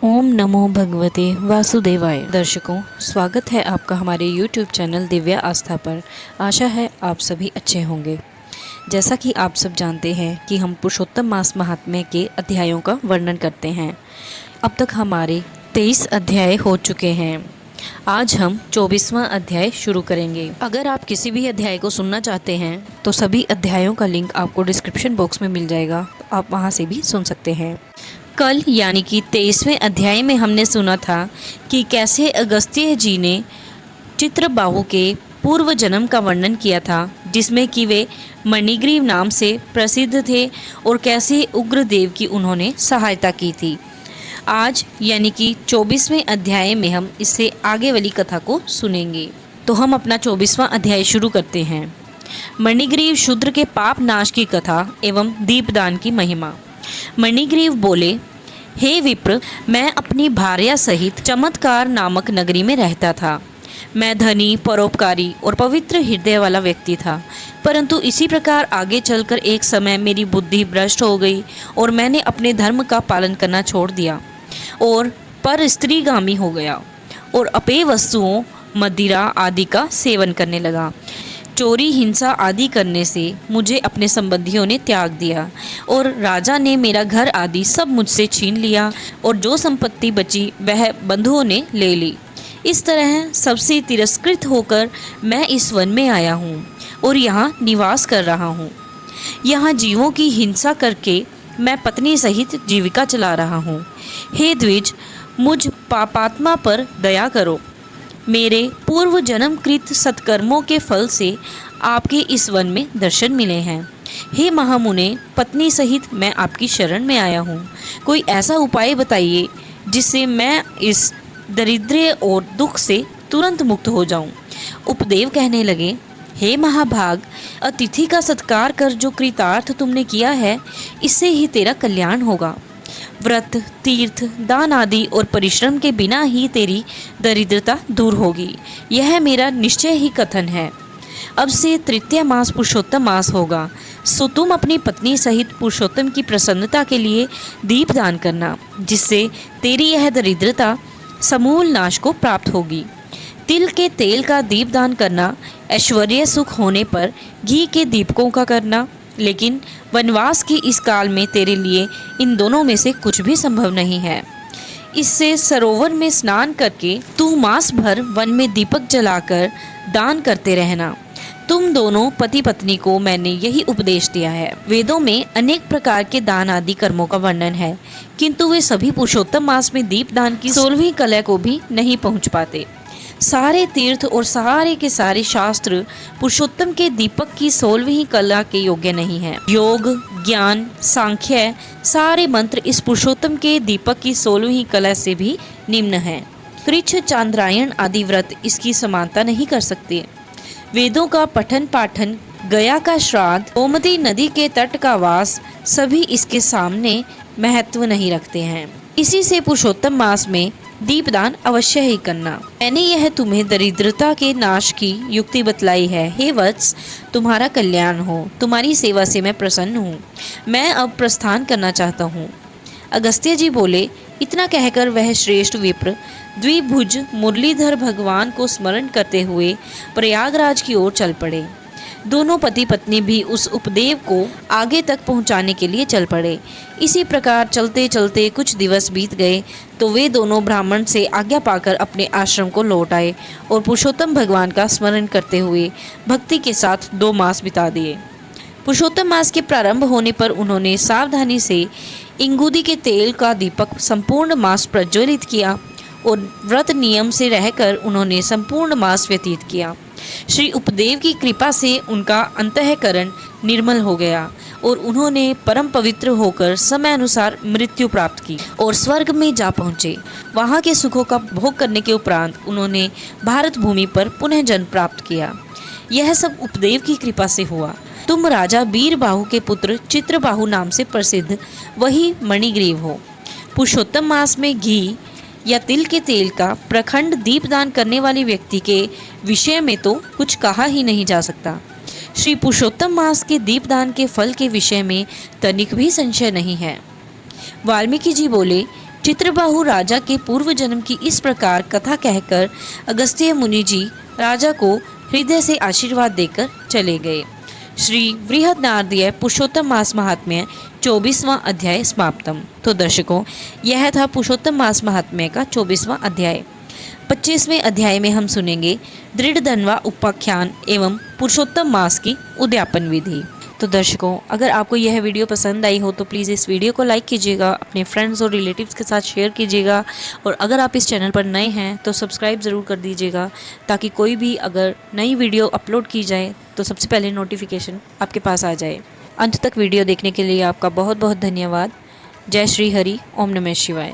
ओम नमो भगवते वासुदेवाय। दर्शकों, स्वागत है आपका हमारे YouTube चैनल दिव्या आस्था पर। आशा है आप सभी अच्छे होंगे। जैसा कि आप सब जानते हैं कि हम पुरुषोत्तम मास महात्म्य के अध्यायों का वर्णन करते हैं। अब तक हमारे 23 अध्याय हो चुके हैं। आज हम 24वां अध्याय शुरू करेंगे। अगर आप किसी भी अध्याय को सुनना चाहते हैं तो सभी अध्यायों का लिंक आपको डिस्क्रिप्शन बॉक्स में मिल जाएगा, तो आप वहां से भी सुन सकते हैं। कल यानी कि 23वें अध्याय में हमने सुना था कि कैसे अगस्त्य जी ने चित्रबाहु के पूर्व जन्म का वर्णन किया था, जिसमें कि वे मणिग्रीव नाम से प्रसिद्ध थे और कैसे उग्रदेव की उन्होंने सहायता की थी। आज यानी कि 24वें अध्याय में हम इससे आगे वाली कथा को सुनेंगे। तो हम अपना 24वां अध्याय शुरू करते हैं। मणिग्रीव शूद्र के पाप नाश की कथा एवं दीपदान की महिमा। मणिग्रीव बोले, हे विप्र, मैं अपनी भार्या सहित चमत्कार नामक नगरी में रहता था। मैं धनी, परोपकारी और पवित्र हृदय वाला व्यक्ति था, परंतु इसी प्रकार आगे चलकर एक समय मेरी बुद्धि भ्रष्ट हो गई और मैंने अपने धर्म का पालन करना छोड़ दिया और पर स्त्रीगामी हो गया और अपेय वस्तुओं, मदिरा आदि का सेवन करने लगा। चोरी, हिंसा आदि करने से मुझे अपने संबंधियों ने त्याग दिया और राजा ने मेरा घर आदि सब मुझसे छीन लिया और जो संपत्ति बची वह बंधुओं ने ले ली। इस तरह सबसे तिरस्कृत होकर मैं इस वन में आया हूँ और यहाँ निवास कर रहा हूँ। यहाँ जीवों की हिंसा करके मैं पत्नी सहित जीविका चला रहा हूँ। हे द्विज, मुझ पापात्मा पर दया करो। मेरे पूर्व जन्मकृत सत्कर्मों के फल से आपके इस वन में दर्शन मिले हैं। हे महामुने, पत्नी सहित मैं आपकी शरण में आया हूँ। कोई ऐसा उपाय बताइए जिससे मैं इस दरिद्र और दुख से तुरंत मुक्त हो जाऊं। उपदेव कहने लगे, हे महाभाग, अतिथि का सत्कार कर जो कृतार्थ तुमने किया है, इससे ही तेरा कल्याण होगा। व्रत, तीर्थ, दान आदि और परिश्रम के बिना ही तेरी दरिद्रता दूर होगी। यह मेरा निश्चय ही कथन है। अब से तृतीय मास पुरुषोत्तम मास होगा, सो तुम अपनी पत्नी सहित पुरुषोत्तम की प्रसन्नता के लिए दीप दान करना, जिससे तेरी यह दरिद्रता समूल नाश को प्राप्त होगी। तिल के तेल का दीप दान करना, ऐश्वर्य सुख होने पर घी के दीपकों का करना, लेकिन वनवास की इस काल में तेरे लिए इन दोनों में से कुछ भी संभव नहीं है। इससे सरोवर में स्नान करके तू मास भर वन में दीपक जलाकर दान करते रहना। तुम दोनों पति पत्नी को मैंने यही उपदेश दिया है। वेदों में अनेक प्रकार के दान आदि कर्मों का वर्णन है, किंतु वे सभी पुरुषोत्तम मास में दीप दान की 16वीं कला को भी नहीं पहुँच पाते। सारे तीर्थ और सारे के सारे शास्त्र पुरुषोत्तम के दीपक की 16वीं कला के योग्य नहीं है। योग, ज्ञान, सांख्य सारे मंत्र इस पुरुषोत्तम के दीपक की 16वीं कला से भी निम्न है। कृच्छ, चांद्रायण आदि व्रत इसकी समानता नहीं कर सकते। वेदों का पठन पाठन, गया का श्राद्ध, गोमती नदी के तट का वास सभी इसके सामने महत्व नहीं रखते हैं। इसी से पुरुषोत्तम मास में दीपदान अवश्य ही करना। मैंने यह तुम्हें दरिद्रता के नाश की युक्ति बतलाई है। हे वत्स, तुम्हारा कल्याण हो। तुम्हारी सेवा से मैं प्रसन्न हूँ। मैं अब प्रस्थान करना चाहता हूँ। अगस्त्य जी बोले, इतना कहकर वह श्रेष्ठ विप्र द्विभुज मुरलीधर भगवान को स्मरण करते हुए प्रयागराज की ओर चल पड़े। दोनों पति पत्नी भी उस उपदेव को आगे तक पहुंचाने के लिए चल पड़े। इसी प्रकार चलते चलते कुछ दिवस बीत गए तो वे दोनों ब्राह्मण से आज्ञा पाकर अपने आश्रम को लौट आए और पुरुषोत्तम भगवान का स्मरण करते हुए भक्ति के साथ 2 मास बिता दिए। पुरुषोत्तम मास के प्रारंभ होने पर उन्होंने सावधानी से इंगुदी के तेल का दीपक संपूर्ण मास प्रज्वलित किया और व्रत नियम से रहकर उन्होंने संपूर्ण मास व्यतीत किया। श्री उपदेव की कृपा से उनका अंतःकरण निर्मल हो गया और उन्होंने परम पवित्र होकर समय अनुसार मृत्यु प्राप्त की और स्वर्ग में जा पहुँचे। वहाँ के सुखों का भोग करने के उपरांत उन्होंने भारत भूमि पर पुनः जन्म प्राप्त किया। यह सब उपदेव की कृपा से हुआ। तुम राजा वीरबाहु के पुत्र चित्रबाहु नाम से प्रसिद्ध वही मणिग्रीव हो। पुरुषोत्तम मास में घी या तिल के तेल का प्रखंड दीपदान करने वाले व्यक्ति के विषय में तो कुछ कहा ही नहीं जा सकता। श्री पुरुषोत्तम मास के दीपदान के फल के विषय में तनिक भी संशय नहीं है। वाल्मीकि जी बोले, चित्रबाहु राजा के पूर्व जन्म की इस प्रकार कथा कहकर अगस्त्य मुनि जी राजा को हृदय से आशीर्वाद देकर चले गए। श्री बृहदारण्यक पुरुषोत्तम मास महात्म्य 24वां अध्याय समाप्तम। तो दर्शकों, यह था पुरुषोत्तम मास महात्म्य का 24वां अध्याय। 25वें अध्याय में हम सुनेंगे दृढ़ धन्वा उपाख्यान एवं पुरुषोत्तम मास की उद्यापन विधि। तो दर्शकों, अगर आपको यह वीडियो पसंद आई हो तो प्लीज़ इस वीडियो को लाइक कीजिएगा, अपने फ्रेंड्स और रिलेटिव्स के साथ शेयर कीजिएगा, और अगर आप इस चैनल पर नए हैं तो सब्सक्राइब ज़रूर कर दीजिएगा, ताकि कोई भी अगर नई वीडियो अपलोड की जाए तो सबसे पहले नोटिफिकेशन आपके पास आ जाए। अंत तक वीडियो देखने के लिए आपका बहुत बहुत धन्यवाद। जय श्री हरि। ओम नमः शिवाय।